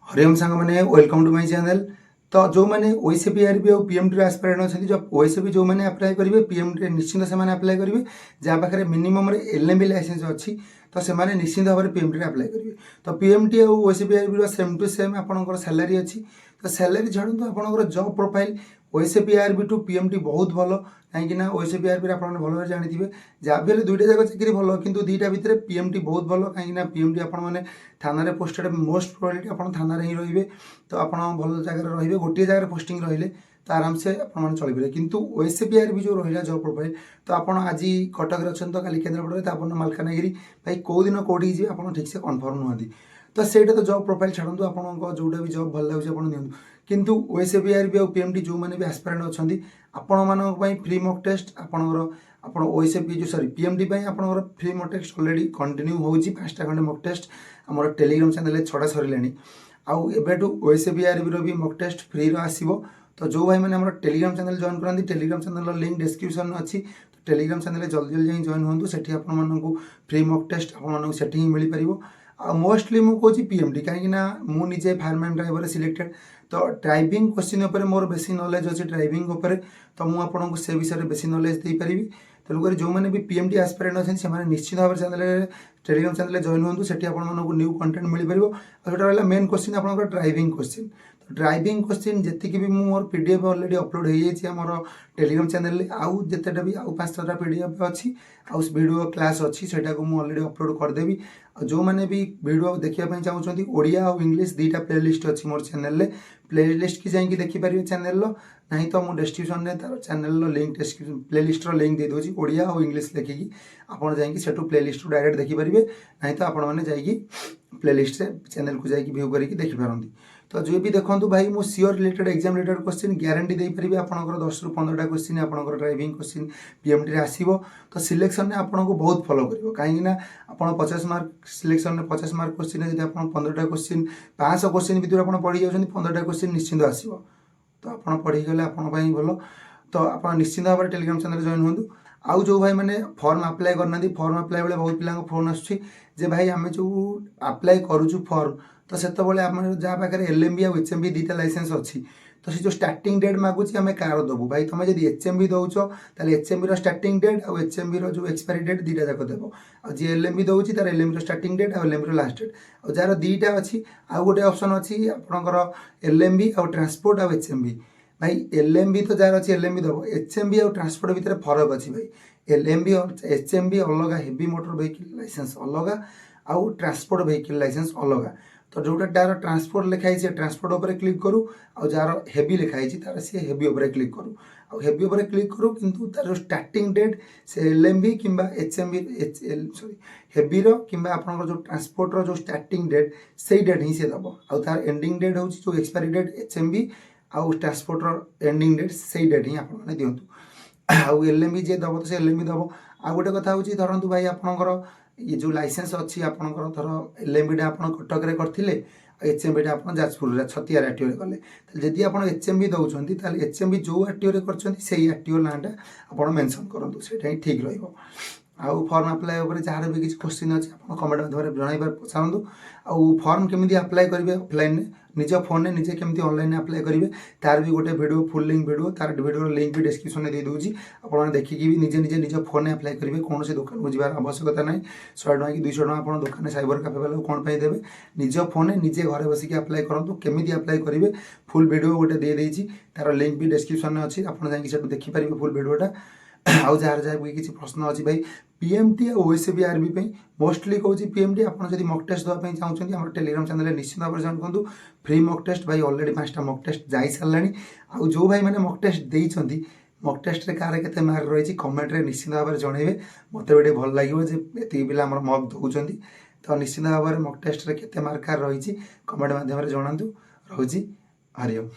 हरिओम सांग मैंने welcome to my channel. तो जो मैंने ओएसपी आरबी और पीएमटी एस्पिरेंट अच्छे जो ओएसपी जो मैंने अप्लाई करेंगे पीएमटी निश्चिंत से अप्लाई करेंगे जहाँ पाखे मिनिमम एलएमबी लाइसेंस अच्छी तो से निश्चिंत भाव में पीएमटी अप्लाई करेंगे। तो पीएमटी और OSP RB same to same आपंकर सैलरी अच्छी तो सैलरी छाड़ू आपंकर job profile OSP RB to PMT बहुत भल कहीं ओएसपी आरबी आप भल भाव जानते जहाँ भी दुईटा जाक चाकरी भल कि दुईटा भितर पीएमटी बहुत भल कहीं पीएमटी आपने थाना पोस्टेड मोस्ट प्रोबेबिलिटी आप थाना ही रे तो आप भल जगह रे गोटे जगह पोस्टिंग रही तो आराम से आपने चलिए किंतु ओएसपी आरबी जो रहा जॉब प्रोफाइल तो आप आज कटक अच्छे तो कल केन्द्रापड़ा तो आप मालकानगिरी भाई कौ दिन कौटी जी आप ठीक से कन्फर्म नुहति तो सेटा तो जॉब प्रोफाइल छाड़ू आप जोटा भी जॉब भल लगे आप दिखाँ किंतु ओएसपी आरबी और पीएमटी जो मैंने भी एस्पिरेंट अच्छा आपण मानी फ्री मॉक टेस्ट आपड़ ओएसपी जो सॉरी पीएमटी आपंकर free mock test already continue हो 5टा खंडे मॉक टेस्ट आम टेलीग्राम चैनल 6टा सर आउ एबेठू ओएसपी आरबी भी मॉक टेस्ट फ्री आसो तो जो भाई मैंने टेलीग्राम चैनल जॉइन करती टेलीग्राम चैनल लिंक डिस्क्रिप्शन अच्छी तो टेलीग्राम चैनल जल्दी जल्दी जॉइन हूँ से आपको फ्री मॉक टेस्ट आपको ही मिल पार मोस्टली मुझे पीएमटी कहीं मुझे फायरमैन ड्राइवर सिलेक्टेड तो ड्राइविंग क्वेश्चन उपर मोर बेसी नॉलेज अच्छे ड्राइविंग उपर तो मुझे से विषय में बेसी नॉलेज दे पारि तेणुक जो मैंने भी पीएमटी एस्पिरेंट अच्छे से निश्चित भाव चैनल टेलीग्राम चैनल जॉइन हूँ से न्यू कंटेंट मिल पार और रहा मेन क्वेश्चन आप ड्राइविंग क्वेश्चन तो ड्राइविंग क्वेश्चन जी भी मोर पीडीएफ ऑलरेडी अपलोड हो जाए टेलीग्राम चैनल आउ जितेटा भी आउ 5-6टा पीडीएफ अच्छी आउ वीडियो क्लास अच्छी से ऑलरेडी अपलोड करदेवी जो मैंने भी वीडियो देखापी चाहते ओडिया और इंग्लिश 2टा प्लेलिस्ट अच्छी मोर चैनल प्लेलिस्ट की जाकि देखिपारे चैनल ना तो मुझे डिस्क्रिप्शन में तार चैनल लिंक प्लेलिस्ट लिंक दे दूसरी ओडिया और इंग्लिश लिखिकी आपड़ जाकि प्लेलिस्ट डायरेक्ट देखिपारे ना तो आपण मैंने प्लेलिस्ट से चैनल को जाकि व्यू करके देखिपारती तो जो भी देखो भाई मुझे sure related exam related question guarantee दे पारि आपंकर 10 ରୁ 15टा क्वेश्चन आपंकर ड्राइविंग क्वेश्चन पीएमटी आसो तो सिलेक्शन में आपको बहुत फॉलो कर कहीं आप 50 मार्क सिलेक्शन में 50 मार्क क्वेश्चन जब आप 15टा क्वेश्चन 500 क्वेश्चन भितर आप पढ़ी जाऊँ 15टा क्वेश्चन निश्चिंत आसो तो आप पढ़ीगले आपंपाई भल तो आप निश्चिंत भाव में टेलीग्राम चैनल जॉइन हूँ आउ जो भाई मैंने फॉर्म अप्लाई करना फॉर्म अप्लाई बेले बहुत पिला फोन आसुच्छे भाई आम जो अप्लाई करूँ फॉर्म तो से आम जहाँ पाखे एलएमबी और एचएमबी 2टा लाइसेंस अच्छी तो सी जो स्टार्टिंग डेट मागुच आम कार देवु भाई तुम जब एचएमबी दौच तो एचएमबी स्टार्टिंग डेट और एचएमबी जो एक्सपायरी डेट 2टा जाक देव और जी एलएमबी दौर तार एलएमबी स्टार्टिंग डेट और एलएमबी लास्ट डेट और जार 2टा अच्छी आउ गोटे ऑप्शन अच्छी आपंकर एलएमबी और ट्रांसपोर्ट और एचएमबी भाई एलएमबी तो जार अच्छी एलएमबी दब एचएमबी और ट्रांसपोर्ट भितर फरक अच्छी भाई एलएमबी और एचएमबी अलग हेवी मोटर व्हीकल लाइसेंस अलग आउ ट्रांसपोर्ट व्हीकल लाइसेंस अलग तो जोटा तार ट्रांसपोर्ट लिखाई से ट्रांसपोर्ट उपर क्लिक करूँ और जार हेवी लिखाई तार सी हेवी उपर क्लिक करूँ और हेवी उपर क्लिक करूँ किंतु तार स्टार्टिंग डेट से एलएमबी किंबा एचएमबी सॉरी हेवी किंबा आपन जो ट्रांसपोर्टर जो स्टार्टिंग डेट से डेट ही से दब और तार एंडिंग डेट हूँ जो एक्सपायरी डेट एचएमबी आउ ट्रांसपोर्टर एंडिंग डेट से डेट ही आपने दिंतु आउ एलएमबी जे दब तो से एलएमबी दब आ गोटे कथा हूँ धरतु भाई आपंकर ये जो लाइसेंस अच्छी आपंकर थर एलएमबी आप कटक में करते एचएमबी आप जाजपुर छतिया आरटीओ गले जदि आप एचएमबी दौरान एचएमबी जो आरटीओ कर आरटीओ नाटा आप मेनसन करूँ से ठीक रहा आउ फॉर्म अप्लाई उपर जार भी किसी क्वेश्चन अच्छे आप कमेंट माध्यम जनइबार पचारतु आउ फॉर्म केमी अप्लाई करेंगे ऑफलाइन निज फोन में निजे केमी ऑनलाइन अप्लाई करेंगे तार भी गोटे वीडियो फुल लिंक वीडियो तार वीडियो लिंक भी डिस्क्रिप्शन में दे दूँगी आपने देखिकी भी निजे निजे निज फोन में अप्लाई करेंगे कौन से दुकान को जबार आवश्यकता ना 100 टଙ୍କା कि 200 टଙ୍କା आप दुकान साइबर कैफे वाले कौन पे देवे निज फोन में निजे घर बसिक अप्लाई करूँ केमी अप्लाई करेंगे फुल वीडियो गोटे दे देती तार लिंक भी डिस्क्रिप्शन में अच्छी आप देखिपारे फुल वीडियोटा आउ जार जार भी किसी प्रश्न अच्छी भाई पीएमटी और ओएसपी आरबी मोस्टली कहूँ पीएमटी आप जब मक टेस्ट देवाई चाहते हैं टेलीग्राम चैनल निश्चित भाव में जॉइन करूँ फ्री मक टेस्ट भाई ऑलरेडी 5टा मक टेस्ट जा सारा आउ जो भाई मैंने मक टेस्ट देती मक टेस्ट कार के मार्क रही कमेंट में निश्चित भाव में जनइबे मत भी भल लगे ये पिला मक दौरान तो निश्चित भाव में मक टेस्ट के मार्क कार रही कमेंट मध्यम जनातु रोची हरिओम।